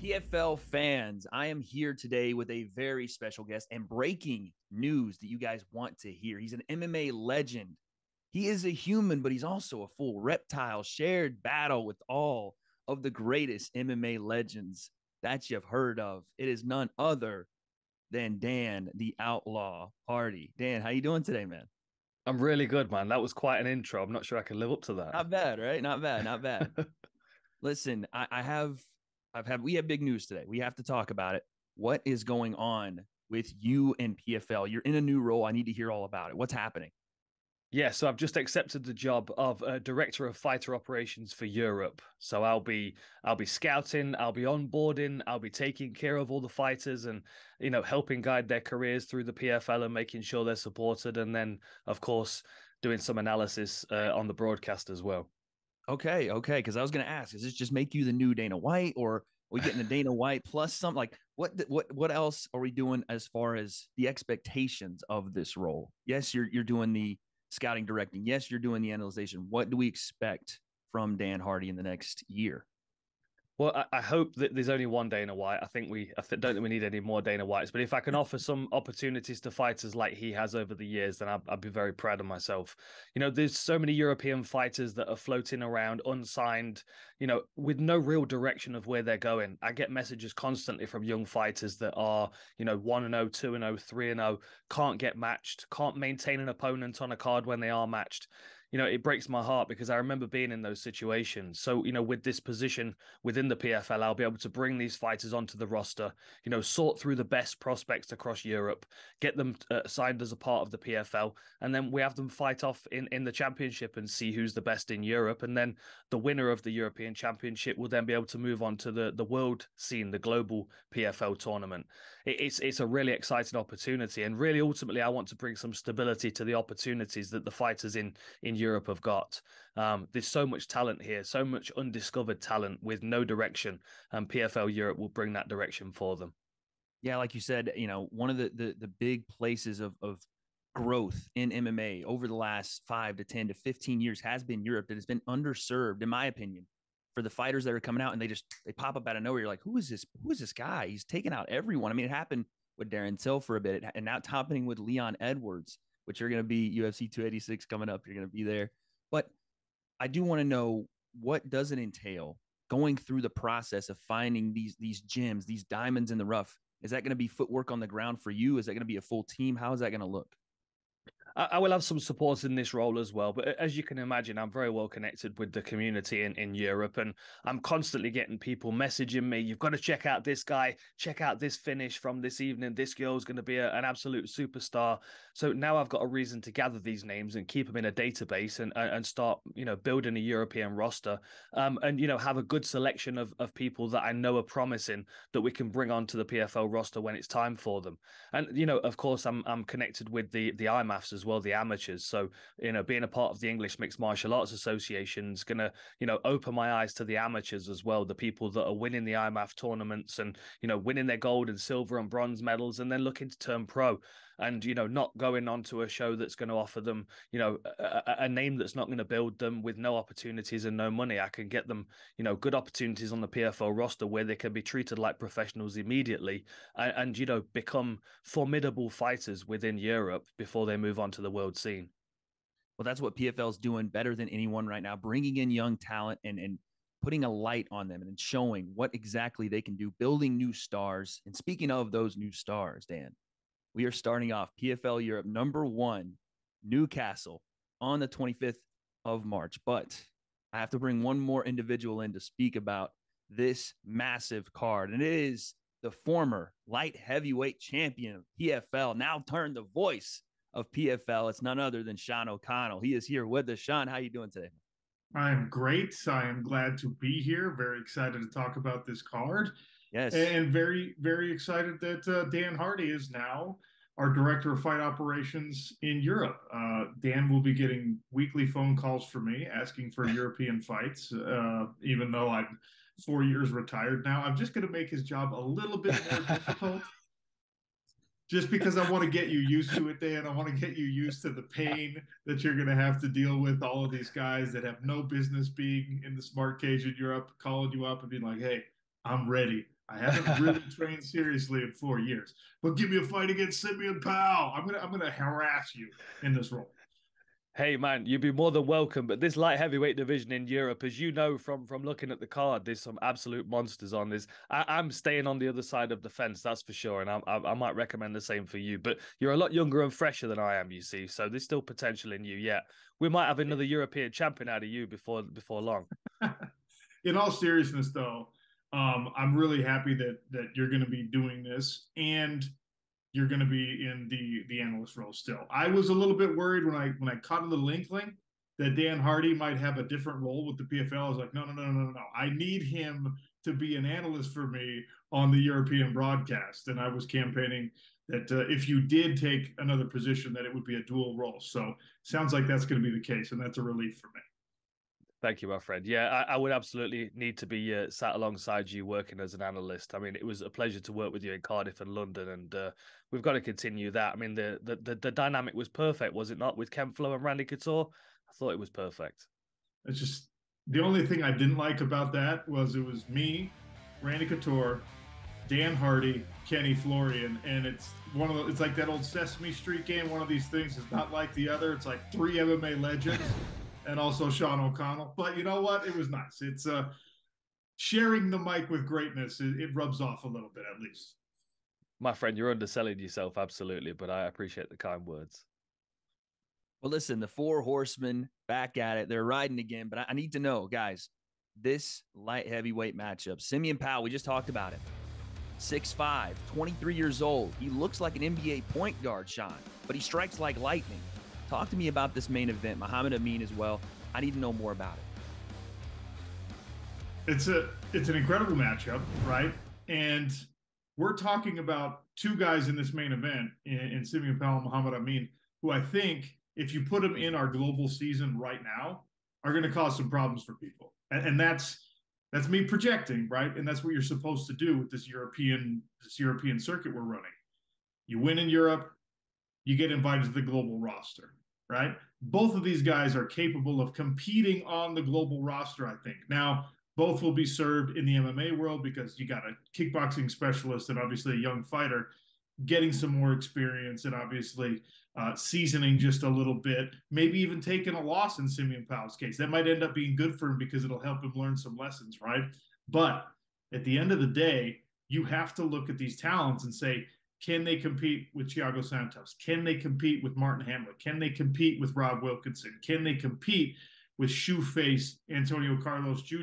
PFL fans, I am here today with a very special guest and breaking news that you guys want to hear. He's an MMA legend. He is a human, but he's also a full reptile, shared battle with all of the greatest MMA legends that you've heard of. It is none other than Dan, the Outlaw Hardy. Dan, how you doing today, man? I'm really good, man. That was quite an intro. I'm not sure I can live up to that. Not bad, right? Not bad, not bad. Listen, we have big news today. We have to talk about it. What is going on with you and PFL? You're in a new role. I need to hear all about it. What's happening? Yeah, so I've just accepted the job of director of fighter operations for Europe. So I'll be scouting, I'll be onboarding, I'll be taking care of all the fighters and helping guide their careers through the PFL and making sure they're supported, and then of course doing some analysis on the broadcast as well. Okay. Because I was going to ask, does this just make you the new Dana White, or are we getting a Dana White plus something? Like what else are we doing as far as the expectations of this role? Yes, you're doing the scouting, directing. Yes, you're doing the analyzation. What do we expect from Dan Hardy in the next year? Well, I hope that there's only one Dana White. Don't think we need any more Dana Whites. But if I can offer some opportunities to fighters like he has over the years, then I'd be very proud of myself. There's so many European fighters that are floating around unsigned, with no real direction of where they're going. I get messages constantly from young fighters that are, 1-0, 2-0, 3-0, can't get matched, can't maintain an opponent on a card when they are matched. It breaks my heart because I remember being in those situations. So, with this position within the PFL, I'll be able to bring these fighters onto the roster, sort through the best prospects across Europe, get them signed as a part of the PFL, and then we have them fight off in the championship and see who's the best in Europe. And then the winner of the European Championship will then be able to move on to the world scene, the global PFL tournament. It's a really exciting opportunity. And really, ultimately, I want to bring some stability to the opportunities that the fighters in Europe have got. There's so much talent here, so much undiscovered talent with no direction, and PFL Europe will bring that direction for them. Yeah, like you said, one of the big places of growth in MMA over the last 5 to 10 to 15 years has been Europe, that has been underserved, in my opinion, for the fighters that are coming out, and they pop up out of nowhere. You're like, who is this? Who is this guy? He's taking out everyone. I mean, it happened with Darren Till for a bit, and now it's happening with Leon Edwards, which are going to be UFC 286 coming up. You're going to be there, but I do want to know, what does it entail going through the process of finding these gems, these diamonds in the rough? Is that going to be footwork on the ground for you? Is that going to be a full team? How is that going to look? I will have some support in this role as well. But as you can imagine, I'm very well connected with the community in Europe. And I'm constantly getting people messaging me, you've got to check out this guy, check out this finish from this evening. This girl's going to be an absolute superstar. So now I've got a reason to gather these names and keep them in a database and start, building a European roster. And, have a good selection of people that I know are promising that we can bring onto the PFL roster when it's time for them. And, of course, I'm connected with the IMAFs as well, the amateurs. So, being a part of the English Mixed Martial Arts Association is going to, open my eyes to the amateurs as well, the people that are winning the IMAF tournaments and, winning their gold and silver and bronze medals and then looking to turn pro and, not going on to a show that's going to offer them, a name that's not going to build them with no opportunities and no money. I can get them, good opportunities on the PFL roster where they can be treated like professionals immediately and become formidable fighters within Europe before they move on to the world scene. Well, that's what PFL is doing better than anyone right now, bringing in young talent and putting a light on them and showing what exactly they can do, building new stars. And speaking of those new stars, Dan, we are starting off PFL Europe #1, Newcastle, on the 25th of March. But I have to bring one more individual in to speak about this massive card. And it is the former light heavyweight champion of PFL, now turned the voice of PFL. It's none other than Sean O'Connell. He is here with us. Sean, how you doing today? I am great. I am glad to be here. Very excited to talk about this card, Yes. and very, very excited that Dan Hardy is now our director of fight operations in Europe. Dan will be getting weekly phone calls from me asking for European fights, even though I'm 4 years retired now. I'm just going to make his job a little bit more difficult just because I want to get you used to it, Dan. I want to get you used to the pain that you're going to have to deal with all of these guys that have no business being in the smart cage in Europe, calling you up and being like, hey, I'm ready. I haven't really trained seriously in 4 years. But give me a fight against Simeon Powell. I'm gonna harass you in this role. Hey man, you'd be more than welcome. But this light heavyweight division in Europe, as you know from looking at the card, there's some absolute monsters on this. I'm staying on the other side of the fence, that's for sure, and I might recommend the same for you. But you're a lot younger and fresher than I am, you see, so there's still potential in you. Yeah, we might have another European champion out of you before long. In all seriousness, though, I'm really happy that you're going to be doing this, and you're going to be in the analyst role still. I was a little bit worried when I caught a little inkling that Dan Hardy might have a different role with the PFL. I was like, no. I need him to be an analyst for me on the European broadcast. And I was campaigning that if you did take another position, that it would be a dual role. So sounds like that's going to be the case, and that's a relief for me. Thank you, my friend. Yeah, I would absolutely need to be sat alongside you working as an analyst. I mean, it was a pleasure to work with you in Cardiff and London, and we've got to continue that. I mean, the dynamic was perfect, was it not, with Ken Flo and Randy Couture? I thought it was perfect. It's just the only thing I didn't like about that was it was me, Randy Couture, Dan Hardy, Kenny Florian, and it's like that old Sesame Street game. One of these things is not like the other. It's like 3 MMA legends. And also Sean O'Connell. But you know what? It was nice. It's sharing the mic with greatness. It rubs off a little bit, at least. My friend, you're underselling yourself, absolutely. But I appreciate the kind words. Well, listen, the 4 horsemen back at it. They're riding again. But I need to know, guys, this light heavyweight matchup. Simeon Powell, we just talked about it. 6'5", 23 years old. He looks like an NBA point guard, Sean, but he strikes like lightning. Talk to me about this main event. Muhammad Amin as well. I need to know more about it. It's an incredible matchup, right? And we're talking about 2 guys in this main event in Simeon Powell and Muhammad Amin, who I think if you put them in our global season right now, are going to cause some problems for people. And that's me projecting, right? And that's what you're supposed to do with this European circuit we're running. You win in Europe, you get invited to the global roster, right? Both of these guys are capable of competing on the global roster, I think. Now, both will be served in the MMA world because you got a kickboxing specialist and obviously a young fighter getting some more experience and obviously seasoning just a little bit, maybe even taking a loss in Simeon Powell's case. That might end up being good for him because it'll help him learn some lessons, right? But at the end of the day, you have to look at these talents and say, can they compete with Thiago Santos? Can they compete with Martin Hamlet? Can they compete with Rob Wilkinson? Can they compete with shoe-face Antonio Carlos Jr.?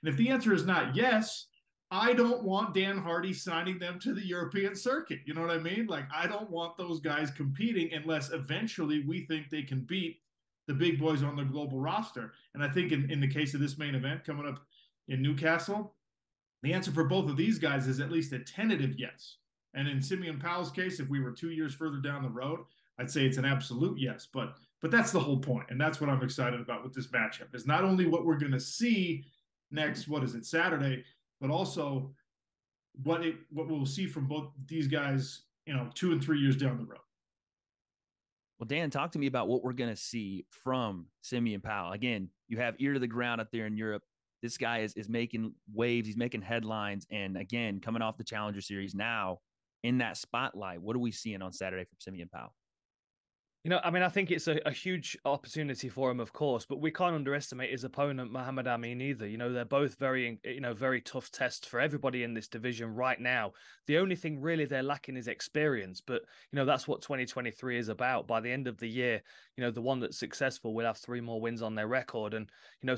And if the answer is not yes, I don't want Dan Hardy signing them to the European circuit. You know what I mean? Like, I don't want those guys competing unless eventually we think they can beat the big boys on the global roster. And I think in the case of this main event coming up in Newcastle, the answer for both of these guys is at least a tentative yes. And in Simeon Powell's case, if we were 2 years further down the road, I'd say it's an absolute yes. But that's the whole point. And that's what I'm excited about with this matchup, is not only what we're going to see next, Saturday, but also what we'll see from both these guys, 2 and 3 years down the road. Well, Dan, talk to me about what we're going to see from Simeon Powell. Again, you have ear to the ground up there in Europe. This guy is making waves. He's making headlines. And again, coming off the Challenger Series now, in that spotlight, what are we seeing on Saturday from Simeon Powell? I think it's a huge opportunity for him, of course, but we can't underestimate his opponent, Muhammad Amin, either. They're both very tough tests for everybody in this division right now. The only thing really they're lacking is experience, but, that's what 2023 is about. By the end of the year, the one that's successful will have 3 more wins on their record. And,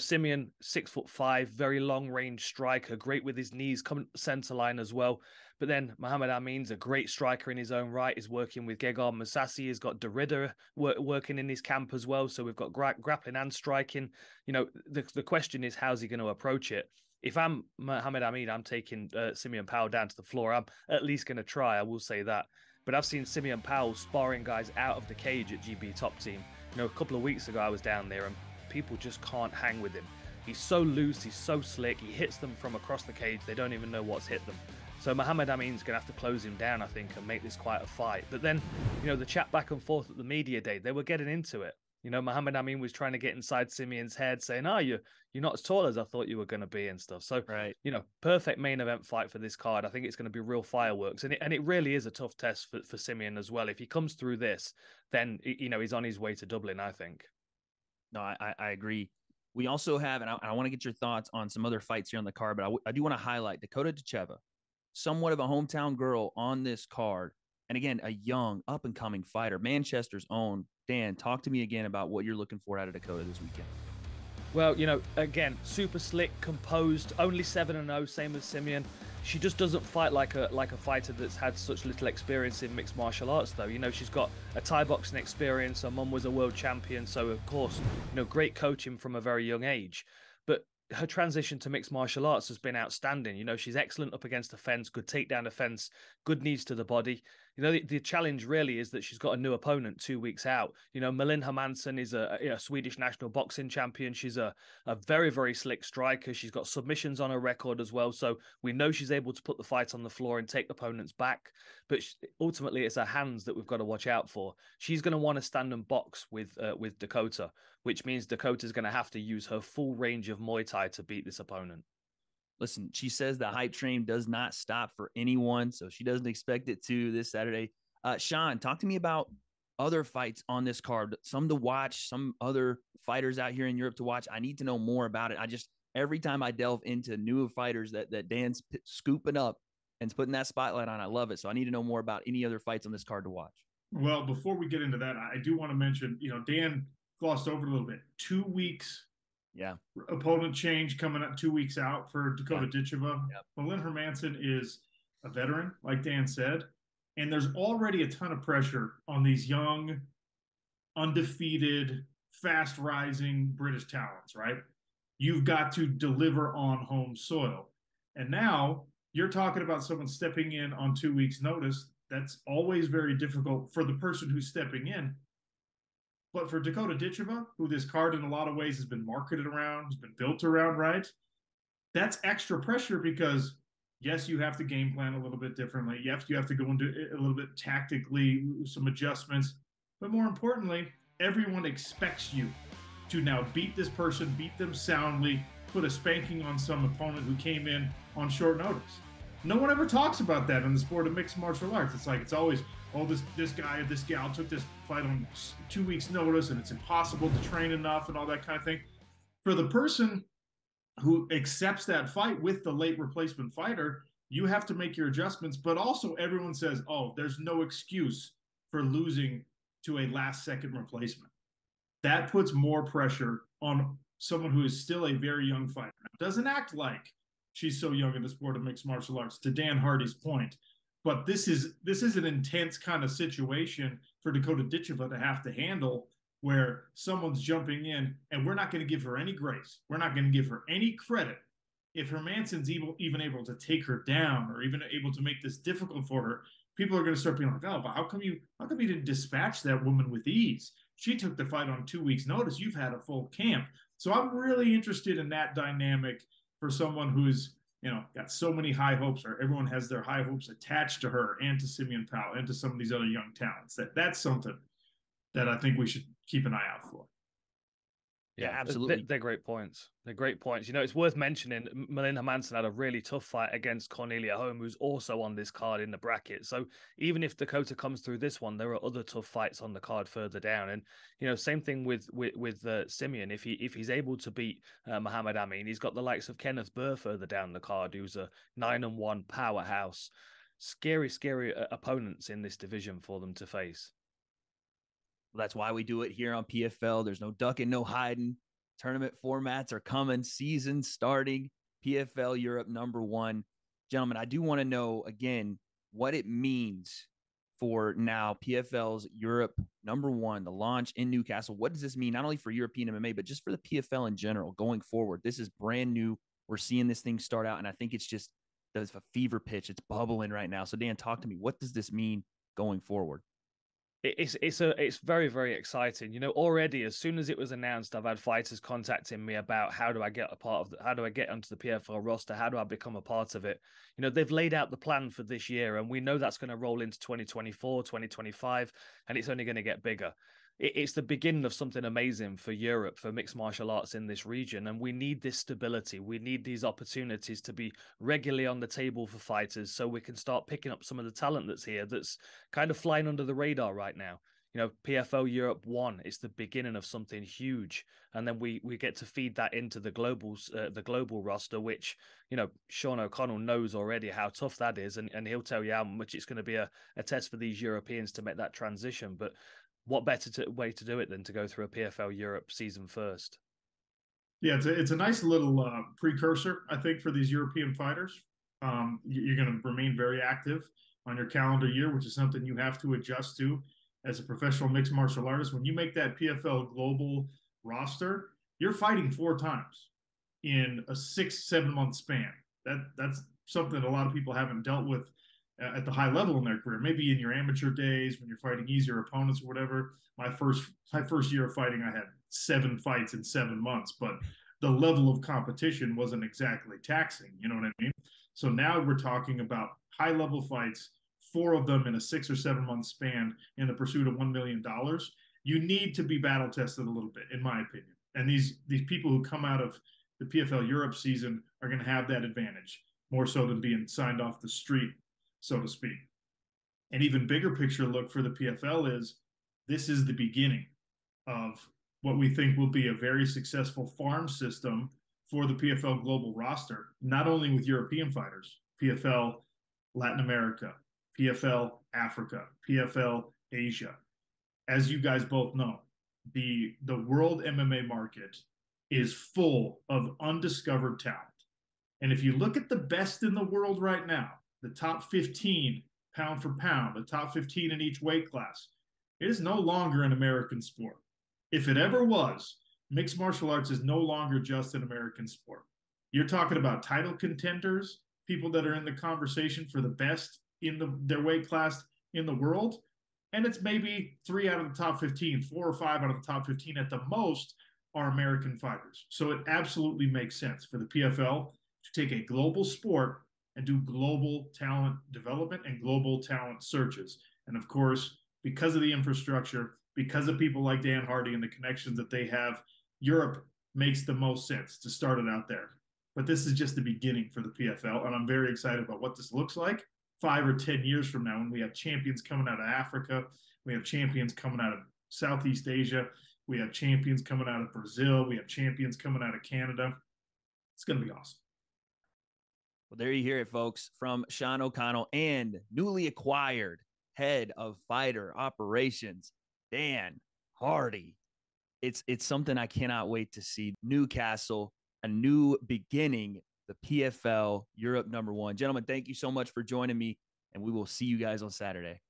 Simeon, 6'5", very long range striker, great with his knees, coming center line as well. But then Muhammad Amin's a great striker in his own right. He's working with Gegard Mousasi. He's got Derrida working in his camp as well. So we've got grappling and striking. The question is, how's he going to approach it? If I'm Muhammad Amin, I'm taking Simeon Powell down to the floor. I'm at least going to try, I will say that. But I've seen Simeon Powell sparring guys out of the cage at GB Top Team. A couple of weeks ago I was down there and people just can't hang with him. He's so loose, he's so slick. He hits them from across the cage. They don't even know what's hit them. So Muhammad Amin's going to have to close him down, I think, and make this quite a fight. But then, the chat back and forth at the media day, they were getting into it. You know, Muhammad Amin was trying to get inside Simeon's head, saying, "Oh, you're not as tall as I thought you were going to be," and stuff. So, Right. you know, perfect main event fight for this card. I think it's going to be real fireworks, and it really is a tough test for Simeon as well. If he comes through this, then you know he's on his way to Dublin, I think. No, I agree. We also have, and I want to get your thoughts on some other fights here on the card, but I do want to highlight Dakota Dacheva, somewhat of a hometown girl on this card. And again, a young, up and coming fighter, Manchester's own. Dan, talk to me again about what you're looking for out of Dakota this weekend. Well, you know, again, super slick, composed, only 7-0, same as Simeon. She just doesn't fight like a fighter that's had such little experience in mixed martial arts, though. You know, she's got a Thai boxing experience. Her mum was a world champion, so of course, you know, great coaching from a very young age. But her transition to mixed martial arts has been outstanding. You know, she's excellent up against the fence, good takedown defense, good knees to the body. You know, the challenge really is that she's got a new opponent 2 weeks out. You know, Malin Hermansson is a Swedish national boxing champion. She's a very, very slick striker. She's got submissions on her record as well. So we know she's able to put the fight on the floor and take opponents back. But ultimately, it's her hands that we've got to watch out for. She's going to want to stand and box with Dakota, which means Dakota's going to have to use her full range of Muay Thai to beat this opponent. Listen, she says the hype train does not stop for anyone, so she doesn't expect it to this Saturday. Sean, talk to me about other fights on this card, some to watch, some other fighters out here in Europe to watch. I need to know more about it. Every time I delve into new fighters that Dan's scooping up and putting that spotlight on, I love it. So I need to know more about any other fights on this card to watch. Well, before we get into that, I do want to mention, you know, Dan glossed over a little bit. 2 weeks. Yeah. Opponent change coming up 2 weeks out for Dakota Dacheva. Malin Hermansson is a veteran, like Dan said, and there's already a ton of pressure on these young, undefeated, fast-rising British talents, right? You've got to deliver on home soil. And now you're talking about someone stepping in on 2 weeks' notice. That's always very difficult for the person who's stepping in. But for Dakota Dacheva, who this card in a lot of ways has been marketed around, has been built around, right? That's extra pressure because, yes, you have to game plan a little bit differently. You have to go into it a little bit tactically, some adjustments. But more importantly, everyone expects you to now beat this person, beat them soundly, put a spanking on some opponent who came in on short notice. No one ever talks about that in the sport of mixed martial arts. It's always, oh, this guy or this gal took this fight on 2 weeks' notice and it's impossible to train enough and all that kind of thing. For the person who accepts that fight with the late replacement fighter, you have to make your adjustments. But also everyone says, oh, there's no excuse for losing to a last-second replacement. That puts more pressure on someone who is still a very young fighter. Doesn't act like she's so young in the sport of mixed martial arts, to Dan Hardy's point. But this is an intense kind of situation for Dakota Dacheva to have to handle, where someone's jumping in and we're not going to give her any grace. We're not going to give her any credit. If Hermansson's even able to take her down or even able to make this difficult for her, people are going to start being like, oh, but how come you didn't dispatch that woman with ease? She took the fight on 2 weeks' notice. You've had a full camp. So I'm really interested in that dynamic for someone who's, you know, got so many high hopes, or everyone has their high hopes attached to her and to Simeon Powell and to some of these other young talents. That's something that I think we should keep an eye out for. Yeah, absolutely. They're great points. They're great points. You know, it's worth mentioning Malin Hermansson had a really tough fight against Cornelia Holm, who's also on this card in the bracket. So even if Dakota comes through this one, there are other tough fights on the card further down. And, you know, same thing with Simeon. If he's able to beat Muhammad Amin, he's got the likes of Kenneth Burr further down the card, who's a 9-1 powerhouse. Scary opponents in this division for them to face. That's why we do it here on PFL. There's no ducking, no hiding. Tournament formats are coming. Season starting. PFL Europe #1. Gentlemen, I do want to know, again, what it means for now PFL's Europe #1, the launch in Newcastle. What does this mean, not only for European MMA, but just for the PFL in general going forward? This is brand new. We're seeing this thing start out, and I think it's a fever pitch. It's bubbling right now. So, Dan, talk to me. What does this mean going forward? It's very, very exciting. You know, already as soon as it was announced, I've had fighters contacting me about how do I get how do I get onto the PFL roster? How do I become a part of it? You know, they've laid out the plan for this year, and we know that's going to roll into 2024, 2025, and it's only going to get bigger. it's the beginning of something amazing for Europe, for mixed martial arts in this region. And we need this stability. We need these opportunities to be regularly on the table for fighters so we can start picking up some of the talent that's here that's kind of flying under the radar right now. You know, PFL Europe 1, it's the beginning of something huge. And then we get to feed that into the global roster, which, you know, Sean O'Connell knows already how tough that is. And he'll tell you how much it's going to be a test for these Europeans to make that transition. But what better way to do it than to go through a PFL Europe season first? Yeah, it's a nice little precursor, I think, for these European fighters. You're going to remain very active on your calendar year, which is something you have to adjust to as a professional mixed martial artist. When you make that PFL global roster, you're fighting 4 times in a 6-7 month span. That's something that a lot of people haven't dealt with at the high level in their career. Maybe in your amateur days when you're fighting easier opponents or whatever. My first year of fighting, I had 7 fights in 7 months, but the level of competition wasn't exactly taxing. You know what I mean? So now we're talking about high level fights, 4 of them in a 6 or 7 month span in the pursuit of $1 million. You need to be battle tested a little bit, in my opinion. And these people who come out of the PFL Europe season are going to have that advantage more so than being signed off the street, so to speak. An even bigger picture look for the PFL is this is the beginning of what we think will be a very successful farm system for the PFL global roster, not only with European fighters, PFL Latin America, PFL Africa, PFL Asia. As you guys both know, the world MMA market is full of undiscovered talent. And if you look at the best in the world right now, the top 15 pound for pound, the top 15 in each weight class, it is no longer an American sport. If it ever was, mixed martial arts is no longer just an American sport. You're talking about title contenders, people that are in the conversation for the best in their weight class in the world. And it's maybe 3 out of the top 15, 4 or 5 out of the top 15 at the most are American fighters. So it absolutely makes sense for the PFL to take a global sport and do global talent development and global talent searches. And of course, because of the infrastructure, because of people like Dan Hardy and the connections that they have, Europe makes the most sense to start it out there. But this is just the beginning for the PFL, and I'm very excited about what this looks like 5 or 10 years from now when we have champions coming out of Africa, we have champions coming out of Southeast Asia, we have champions coming out of Brazil, we have champions coming out of Canada. It's going to be awesome. Well, there you hear it, folks, from Sean O'Connell and newly acquired head of fighter operations, Dan Hardy. It's something I cannot wait to see. Newcastle, a new beginning, the PFL Europe #1. Gentlemen, thank you so much for joining me, and we will see you guys on Saturday.